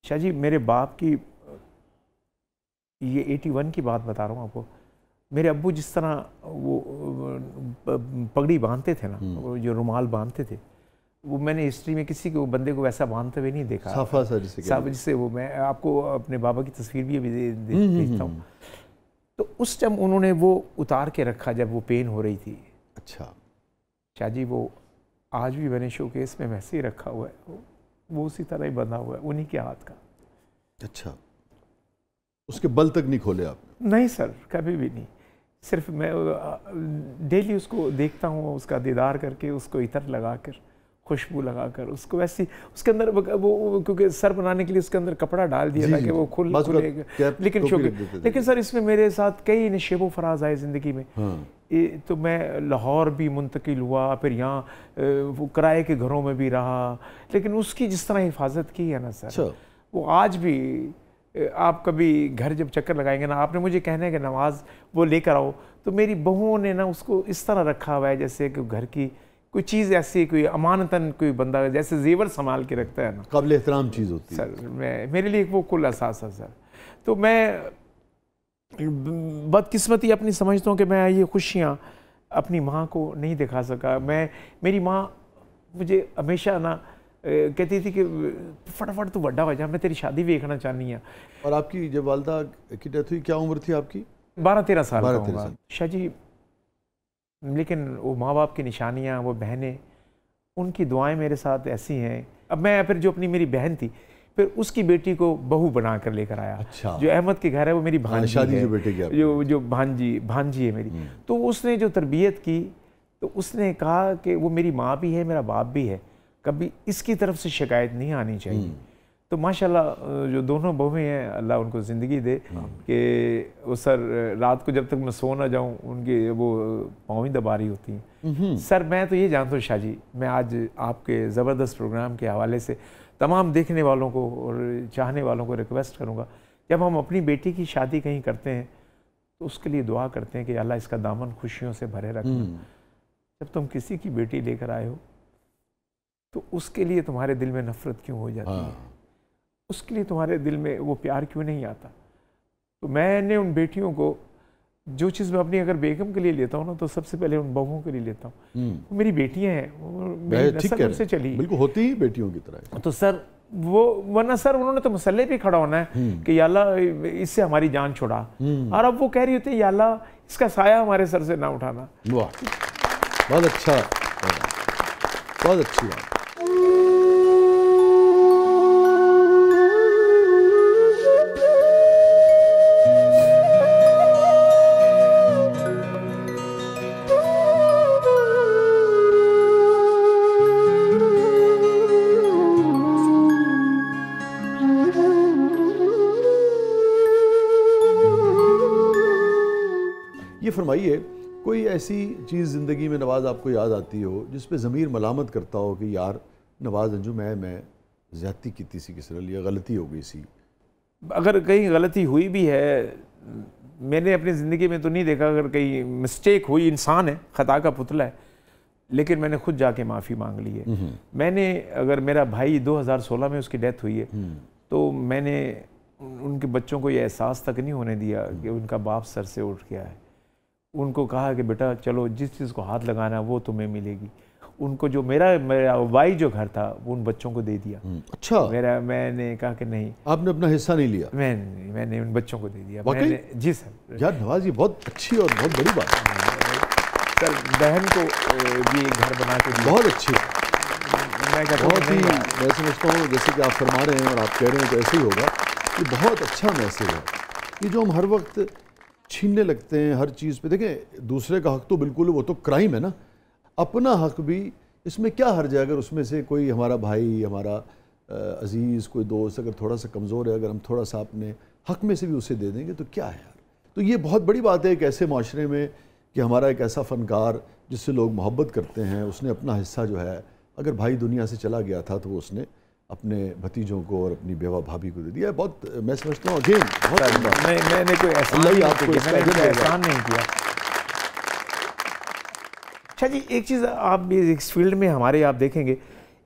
शाह जी मेरे बाप की, ये 81 की बात बता रहा हूँ आपको, मेरे अब्बू जिस तरह वो पगड़ी बांधते थे ना, वो जो रुमाल बांधते थे, वो मैंने हिस्ट्री में किसी को बंदे को वैसा बांधते हुए नहीं देखा। साफा सा जिससे वो, मैं आपको अपने बाबा की तस्वीर भी देखता हूँ, तो उस टाइम उन्होंने वो उतार के रखा जब वो पेन हो रही थी। अच्छा शाह जी, वो आज भी मैंने शोकेस में वैसे ही रखा हुआ है, वो उसी तरह ही बंधा हुआ है, उन्हीं के हाथ का। अच्छा, उसके बल तक नहीं खोले आप? नहीं सर, कभी भी नहीं। सिर्फ मैं डेली उसको देखता हूँ, उसका दीदार करके, उसको इतर लगा कर, खुशबू लगाकर, उसको वैसी उसके अंदर वो क्योंकि सर बनाने के लिए उसके अंदर कपड़ा डाल दिया था कि वो खुलेगा, लेकिन सर इसमें मेरे साथ कई नशेबो फराज आए ज़िंदगी में। तो मैं लाहौर भी मुंतकिल हुआ, फिर यहाँ वो किराए के घरों में भी रहा, लेकिन उसकी जिस तरह हिफाजत की है ना सर, वो आज भी आप कभी घर जब चक्कर लगाएंगे ना, आपने मुझे कहना है कि नवाज़ वो लेकर आओ, तो मेरी बहुओं ने ना उसको इस तरह रखा हुआ है जैसे कि घर की कोई चीज़ ऐसी, कोई अमानतन कोई बंदा जैसे जेवर संभाल के रखता है ना, काबिल एहतराम चीज़ होती है सर। मेरे लिए वो कुल असास है सर। तो मैं बदकिस्मती अपनी समझता हूँ कि मैं ये खुशियाँ अपनी माँ को नहीं दिखा सका। मेरी माँ मुझे हमेशा ना कहती थी कि फटाफट तू बड़ा हो जा, मैं तेरी शादी भी देखना चाहनी है। और आपकी जब वालदा की डेथ हुई क्या उम्र थी आपकी? 12-13 साल का शाह जी। लेकिन वो माँ बाप की निशानियाँ, वो बहनें, उनकी दुआएं मेरे साथ ऐसी हैं। अब मैं फिर जो अपनी मेरी बहन थी, फिर उसकी बेटी को बहू बना कर लेकर आया। अच्छा। जो अहमद के घर है वो मेरी भांजी है, जो बेटे की जो भांजी है मेरी। तो उसने जो तरबियत की, तो उसने कहा कि वो मेरी माँ भी है, मेरा बाप भी है, कभी इसकी तरफ से शिकायत नहीं आनी चाहिए। तो माशाल्लाह जो दोनों बहुएं हैं, अल्लाह उनको ज़िंदगी दे कि वो सर रात को जब तक मैं सो ना जाऊं उनकी वो पाँव ही दबा रही होती हैं। सर मैं तो ये जानता हूँ शाह जी, मैं आज आपके ज़बरदस्त प्रोग्राम के हवाले से तमाम देखने वालों को और चाहने वालों को रिक्वेस्ट करूँगा, जब हम अपनी बेटी की शादी कहीं करते हैं तो उसके लिए दुआ करते हैं कि अल्लाह इसका दामन खुशियों से भरे रखना। जब तुम किसी की बेटी लेकर आए हो तो उसके लिए तुम्हारे दिल में नफ़रत क्यों हो जाती है, उसके लिए तुम्हारे दिल में वो प्यार क्यों नहीं आता। तो मैंने उन बेटियों को जो चीज़ मैं अपनी अगर बेगम के लिए लेता हूँ ना, तो सबसे पहले उन बहुओं के लिए लेता हूँ। वो मेरी बेटियाँ हैं, वो मेरी नस्ल उनसे चली, बिल्कुल होती ही बेटियों की तरह। तो सर वो वरना सर उन्होंने तो मसले पे खड़ा होना है कि या अल्लाह इससे हमारी जान छुड़ा, और अब वो कह रही होती है या अल्लाह इसका साया हमारे सर से ना उठाना। वाह, बहुत अच्छा, बहुत अच्छी बात। ये फरमाइए, कोई ऐसी चीज़ ज़िंदगी में नवाज़ आपको याद आती हो जिस पे ज़मीर मलामत करता हो कि यार नवाज़ अंजू मैं ज़्यादती की थी किसी ने, या गलती हो गई सी? अगर कहीं गलती हुई भी है, मैंने अपनी ज़िंदगी में तो नहीं देखा, अगर कहीं मिस्टेक हुई, इंसान है, ख़ता का पुतला है, लेकिन मैंने खुद जाके माफ़ी मांग ली है। मैंने अगर मेरा भाई 2016 में उसकी डेथ हुई है, तो मैंने उनके बच्चों को ये एहसास तक नहीं होने दिया कि उनका बाप सर से उठ गया है। उनको कहा कि बेटा चलो जिस चीज़ को हाथ लगाना है वो तुम्हें मिलेगी। उनको जो मेरा वाई जो घर था वो उन बच्चों को दे दिया। अच्छा। मैंने कहा कि नहीं, आपने अपना हिस्सा नहीं लिया? मैंने उन बच्चों को दे दिया। मैंने, जी सर। यार नवाज, ये बहुत अच्छी और बहुत बड़ी बात है सर। बहन को भी घर बना के दिया, बहुत अच्छी। मैं बहुत ही, मैं समझता हूँ जैसे कि आप फरमा रहे हैं और आप कह रहे हैं तो ऐसे ही होगा, ये बहुत अच्छा मैसेज है। ये जो हम हर वक्त छीनने लगते हैं हर चीज़ पे, देखें दूसरे का हक तो बिल्कुल वो तो क्राइम है ना, अपना हक भी इसमें क्या हर्ज है। अगर उसमें से कोई हमारा भाई, हमारा अजीज़, कोई दोस्त अगर थोड़ा सा कमज़ोर है, अगर हम थोड़ा सा अपने हक में से भी उसे दे देंगे तो क्या है यार। तो ये बहुत बड़ी बात है एक ऐसे माशरे में कि हमारा एक ऐसा फ़नकार जिससे लोग मोहब्बत करते हैं, उसने अपना हिस्सा जो है, अगर भाई दुनिया से चला गया था तो वो उसने अपने भतीजों को और अपनी बेवा भाभी को दे दिया। बहुत मैं समझता हूँ अगेन बहुत मैंने कोई एहसान नहीं किया। अच्छा जी, एक चीज़ आप भी इस फील्ड में हमारे आप देखेंगे,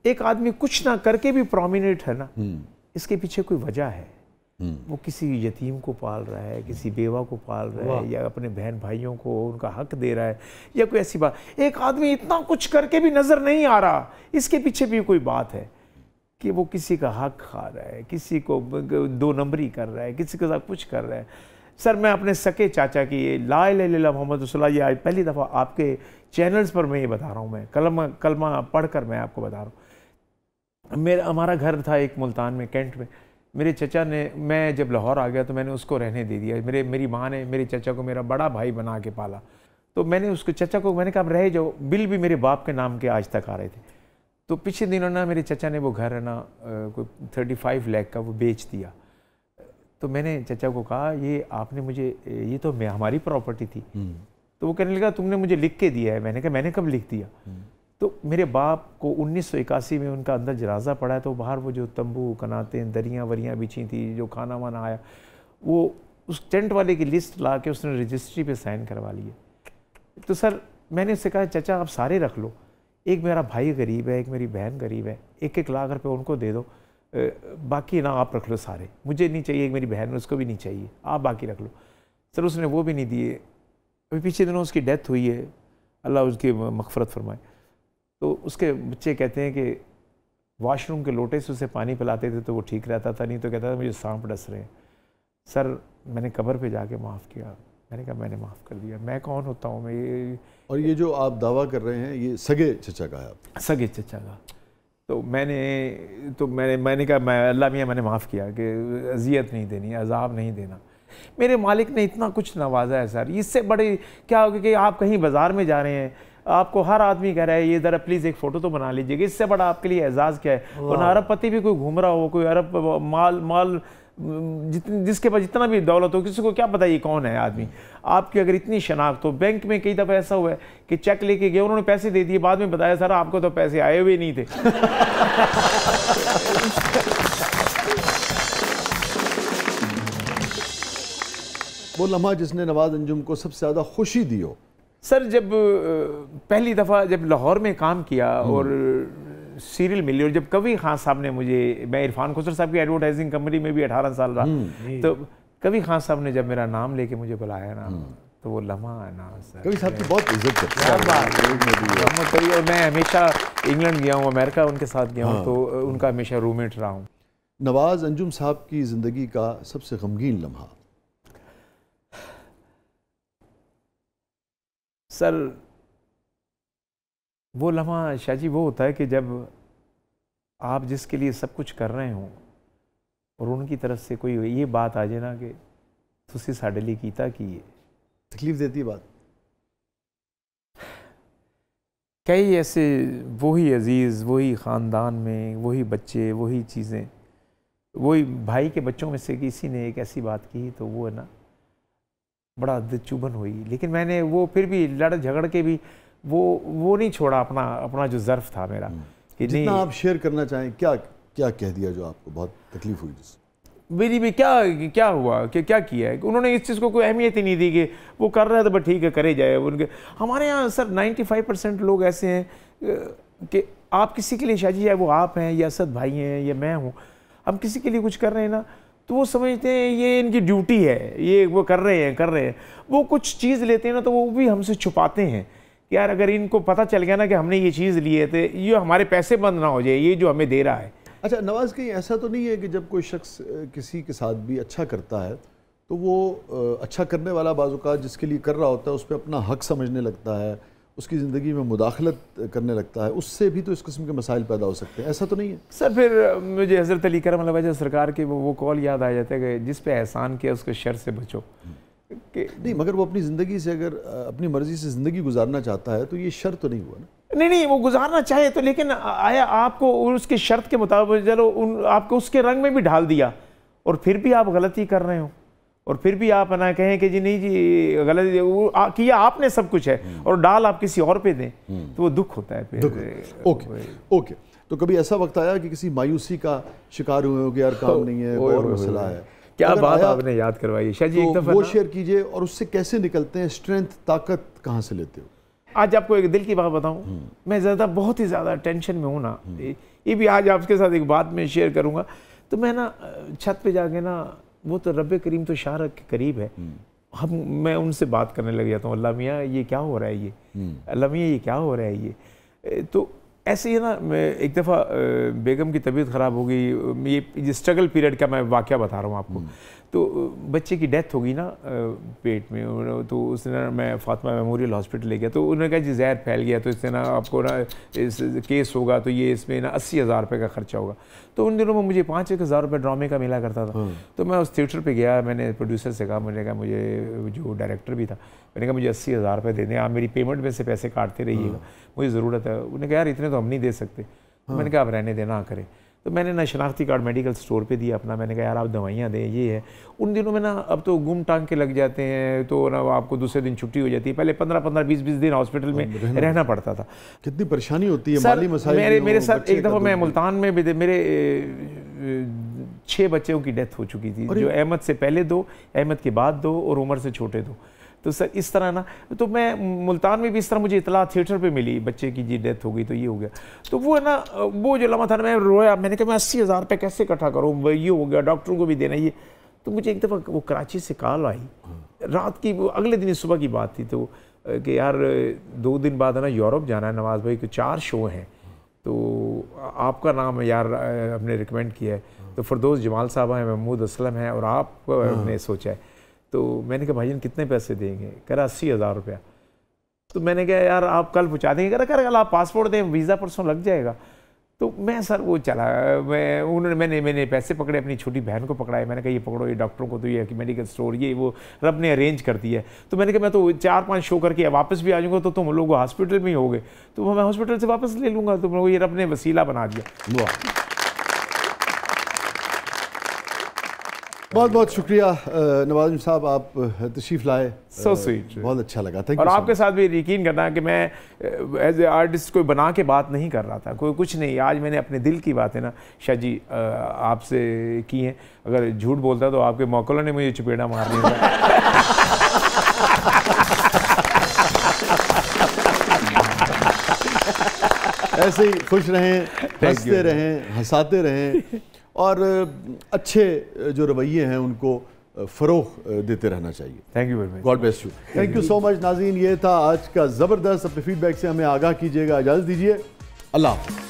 एक आदमी कुछ ना करके भी प्रोमिनेंट है ना, इसके पीछे कोई वजह है। वो किसी यतीम को पाल रहा है, किसी बेवा को पाल रहा है, या अपने बहन भाइयों को उनका हक दे रहा है, या कोई ऐसी बात। एक आदमी इतना कुछ करके भी नज़र नहीं आ रहा, इसके पीछे भी कोई बात है कि वो किसी का हक खा रहा है, किसी को 2 नंबरी कर रहा है, किसी के साथ कुछ कर रहा है। सर मैं अपने सके चाचा की ला इलाहा इल्लल्लाह मोहम्मद रसूलुल्लाह, ये आज पहली दफ़ा आपके चैनल्स पर मैं ये बता रहा हूँ, मैं कलमा पढ़कर मैं आपको बता रहा हूँ। हमारा घर था एक मुल्तान में, कैंट में। मेरे चचा ने, मैं जब लाहौर आ गया तो मैंने उसको रहने दे दिया। मेरी माँ ने मेरे चचा को मेरा बड़ा भाई बना के पाला, तो मैंने उसको चचा को मैंने कहा आप रह जाओ। बिल भी मेरे बाप के नाम के आज तक आ रहे थे। तो पिछले दिनों ना मेरे चचा ने वो घर है ना कोई 35 लाख का वो बेच दिया। तो मैंने चचा को कहा ये आपने मुझे, ये तो हमारी प्रॉपर्टी थी। तो वो कहने लगा तुमने मुझे लिख के दिया है। मैंने कहा मैंने कब लिख दिया? तो मेरे बाप को 1981 में उनका अंदर जनाजा पड़ा है, तो बाहर वो जो तंबू कनाते दरियाँ वरियाँ बिछी थी, जो खाना वाना आया, वो उस टेंट वाले की लिस्ट ला के उसने रजिस्ट्री पे साइन करवा लिए। तो सर मैंने उससे कहा चाचा आप सारे रख लो, एक मेरा भाई गरीब है, एक मेरी बहन गरीब है, 1-1 लाख रुपये उनको दे दो, बाकी ना आप रख लो सारे, मुझे नहीं चाहिए, एक मेरी बहन है उसको भी नहीं चाहिए, आप बाकी रख लो। सर उसने वो भी नहीं दिए। अभी पीछे दिनों उसकी डेथ हुई है, अल्लाह उसकी मग़फ़रत फरमाए। तो उसके बच्चे कहते हैं कि वॉशरूम के लोटे से उसे पानी पिलाते थे तो वो ठीक रहता था, नहीं तो कहता था मुझे सांप डस रहे हैं। सर मैंने कब्र पे जाके माफ़ किया, मैंने कहा मैंने माफ़ कर दिया, मैं कौन होता हूँ मैं ये। और ये जो आप दावा कर रहे हैं ये सगे चचा का है? सगे चचा का। तो मैंने कहा मैं अल्लाह मियाँ मैंने माफ़ किया कि अजियत नहीं देनी, अजाब नहीं देना। मेरे मालिक ने इतना कुछ नवाजा है सर, इससे बड़े क्या होगा कि आप कहीं बाज़ार में जा रहे हैं, आपको हर आदमी कह रहा है ये ज़रा प्लीज़ एक फ़ोटो तो बना लीजिएगा, इससे बड़ा आपके लिए एजाज़ क्या है? और अरबपति भी कोई घूम रहा हो, कोई अरब माल जिसके पास जितना भी दौलत हो, किसी को क्या पता ये कौन है आदमी। आपकी अगर इतनी शनाख्त हो, बैंक में कई दफ़ा ऐसा हुआ है कि चेक लेके गए, उन्होंने पैसे दे दिए, बाद में बताया सर आपको तो पैसे आए हुए नहीं थे। वो लम्हा जिसने नवाज अंजुम को सबसे ज़्यादा खुशी दी हो? सर जब पहली दफ़ा जब लाहौर में काम किया और सीरियल मिली, और जब कभी खान साहब ने मुझे, मैं इरफान खुसर साहब की एडवर्टाइजिंग कंपनी में भी 18 साल रहा, तो कभी खान साहब ने जब मेरा नाम लेके मुझे बुलाया ना, तो वो लम्हा है ना सर, कभी साहब की बहुत इज्जत करते हैं। मैं हमेशा इंग्लैंड गया हूँ, अमेरिका उनके साथ गया हूँ, तो उनका हमेशा रूममेट रहा हूँ। नवाज अंजुम साहब की ज़िंदगी का सबसे गमगीन लम्हा? सर वो लम्हा शाह जी वो होता है कि जब आप जिसके लिए सब कुछ कर रहे हों और उनकी तरफ से कोई ये बात आ जाए ना कि तुसी साडे लिए कीता की है, तकलीफ देती बात। कई ऐसे वही अजीज़, वही ख़ानदान में वही बच्चे, वही चीज़ें, वही भाई के बच्चों में से किसी ने एक ऐसी बात की तो वो है ना बड़ा दिल चुभन हुई। लेकिन मैंने वो फिर भी लड़ झगड़ के भी वो नहीं छोड़ा अपना जो ज़र्फ था मेरा कि जितना आप शेयर करना चाहें, क्या कह दिया जो आपको बहुत तकलीफ हुई? मेरी भी क्या हुआ कि क्या किया है, उन्होंने इस चीज़ को कोई अहमियत ही नहीं दी कि वो कर रहा है तो बस ठीक है करे जाए। उनके हमारे यहाँ सर 95% लोग ऐसे हैं कि आप किसी के लिए शाह जी, चाहे वो आप हैं या असद भाई हैं या मैं हूँ, हम किसी के लिए कुछ कर रहे हैं ना तो वो समझते हैं ये इनकी ड्यूटी है, ये वो कर रहे हैं। वो कुछ चीज़ लेते हैं ना तो वो भी हमसे छुपाते हैं कि यार अगर इनको पता चल गया ना कि हमने ये चीज़ ली है तो ये हमारे पैसे बंद ना हो जाए, ये जो हमें दे रहा है। अच्छा नवाज, कहीं ऐसा तो नहीं है कि जब कोई शख्स किसी के साथ भी अच्छा करता है तो वो अच्छा करने वाला बाज़-औक़ात जिसके लिए कर रहा होता है उस पर अपना हक समझने लगता है, उसकी ज़िंदगी में मुदाखलत करने लगता है, उससे भी तो इस किस्म के मसाइल पैदा हो सकते हैं, ऐसा तो नहीं है? सर फिर मुझे हज़रत अली करम वजह सरकार के वो कॉल याद आ जाता है कि जिस पे एहसान किया उसके शर से बचो। कि नहीं, मगर वो अपनी ज़िंदगी से अगर अपनी मर्ज़ी से ज़िंदगी गुजारना चाहता है तो ये शर तो नहीं हुआ ना? नहीं वो गुजारना चाहे तो, लेकिन आया आपको उसकी शर्त के मुताबिक चलो आपको उसके रंग में भी ढाल दिया और फिर भी आप गलती कर रहे हो और फिर भी आप ना कहें कि जी नहीं जी गलत किया आपने सब कुछ है और डाल आप किसी और पे दें तो वो दुख होता है फिर। ओके, तो कभी ऐसा वक्त आया कि किसी मायूसी का शिकार हुए हो कि यार काम नहीं है और मसला है? क्या बात आपने याद करवाई शाह जी, एक दफ़ा वो शेयर कीजिए और उससे कैसे निकलते हैं, स्ट्रेंथ ताकत कहाँ से लेते हो? आज आपको एक दिल की बात बताऊं, मैं बहुत ही ज़्यादा टेंशन में हूँ ना, ये भी आज आपके साथ एक बात में शेयर करूँगा। तो मैं ना छत पे जाके ना, वो तो रब्बे करीम तो शाह के करीब है, मैं उनसे बात करने लग जाता हूँ, अल्लाह मियाँ ये क्या हो रहा है, ये अल्लाह मियाँ ये क्या हो रहा है ये। तो ऐसे ही ना, मैं एक दफ़ा बेगम की तबीयत ख़राब हो गई, ये स्ट्रगल पीरियड का मैं वाक़या बता रहा हूँ आपको। तो बच्चे की डेथ हो गई ना पेट में, तो उसने मैं फातिमा मेमोरियल हॉस्पिटल ले गया, तो उन्होंने कहा जी जहर फैल गया, तो इससे ना आपको ना इस केस होगा, तो ये इसमें ना 80,000 रुपये का खर्चा होगा। तो उन दिनों में मुझे 5,000 रुपये ड्रामे का मिला करता था। तो मैं उस थिएटर पे गया, मैंने प्रोड्यूसर से कहा, मुझे जो डायरेक्टर भी था, मैंने कहा मुझे 80,000 रुपये दे दें, आप मेरी पेमेंट में से पैसे काटते रहिएगा, मुझे ज़रूरत है। उन्होंने कहा यार इतने तो हम नहीं दे सकते। तो मैंने कहा आप रहने देना करें। तो मैंने ना शनाख्ती कार्ड मेडिकल स्टोर पे दिया अपना, मैंने कहा यार आप दवाइयाँ दें, ये है। उन दिनों में ना अब तो गुम टांग के लग जाते हैं, तो ना आपको दूसरे दिन छुट्टी हो जाती है, पहले 15-15, 20 दिन हॉस्पिटल में रहना पड़ता था। कितनी परेशानी होती है, माली मसाइल। मेरे साथ एक दफ़ा मैं मुल्तान में भी मेरे 6 बच्चों की डेथ हो चुकी थी, जो अहमद से पहले 2, अहमद के बाद 2 और उमर से छोटे 2। तो सर इस तरह ना, तो मैं मुल्तान में भी इस तरह मुझे इतला थिएटर पे मिली, बच्चे की जी डेथ हो गई, तो ये हो गया। तो वो है ना, वो जो लम्हा था ना, मैं रोया, मैंने कहा मैं 80,000 रुपये कैसे इकट्ठा करूँ, ये हो गया, डॉक्टरों को भी देना ये। तो मुझे एक दफ़ा वो कराची से कॉल आई रात की, वो अगले दिन सुबह की बात थी, तो कि यार 2 दिन बाद है ना यूरोप जाना है नवाज़ भाई को, 4 शो हैं, तो आपका नाम यार हमने रिकमेंड किया है, तो फरदौस जमाल साहब हैं, महमूद असलम हैं, और आपको हमने सोचा है। तो मैंने कहा भाईजान कितने पैसे देंगे? कह रहा 80,000 रुपया। तो मैंने कहा यार आप कल पहुँचा देंगे? कह रहा आप पासपोर्ट दें, वीज़ा परसों लग जाएगा। तो मैं सर वो चला, मैंने पैसे पकड़े, अपनी छोटी बहन को पकड़ाए, मैंने कहा ये पकड़ो, ये डॉक्टरों को, तो ये कि मेडिकल स्टोर ये वो रब ने अरेंज कर दिया है। तो मैंने कहा मैं तो 4-5 शो करके वापस भी आ जाऊँगा, तो तुम लोग हॉस्पिटल में ही होगे, तो मैं हॉस्पिटल से वापस ले लूँगा। तो ये रब ने वसीला बना दिया। बहुत बहुत शुक्रिया नवाज़ साहब, आप तशरीफ़ लाए, सो स्वीट, बहुत अच्छा लगा। Thank you. और आपके साथ भी यकीन करना कि मैं एज ए आर्टिस्ट कोई बना के बात नहीं कर रहा था, कोई कुछ नहीं। आज मैंने अपने दिल की बातें ना शाह जी आपसे की हैं। अगर झूठ बोलता तो आपके मौकलों ने मुझे चपेड़ा मार दिया था। ऐसे ही खुश रहें, हंसते रहें, हंसाते रहें, और अच्छे जो रवैये हैं उनको फ़रोग़ देते रहना चाहिए। Thank you very much. God bless you. Thank you so much नाज़रीन, ये था आज का ज़बरदस्त। अपने फीडबैक से हमें आगाह कीजिएगा। इजाज़त दीजिए, अल्लाह हाफ़िज़।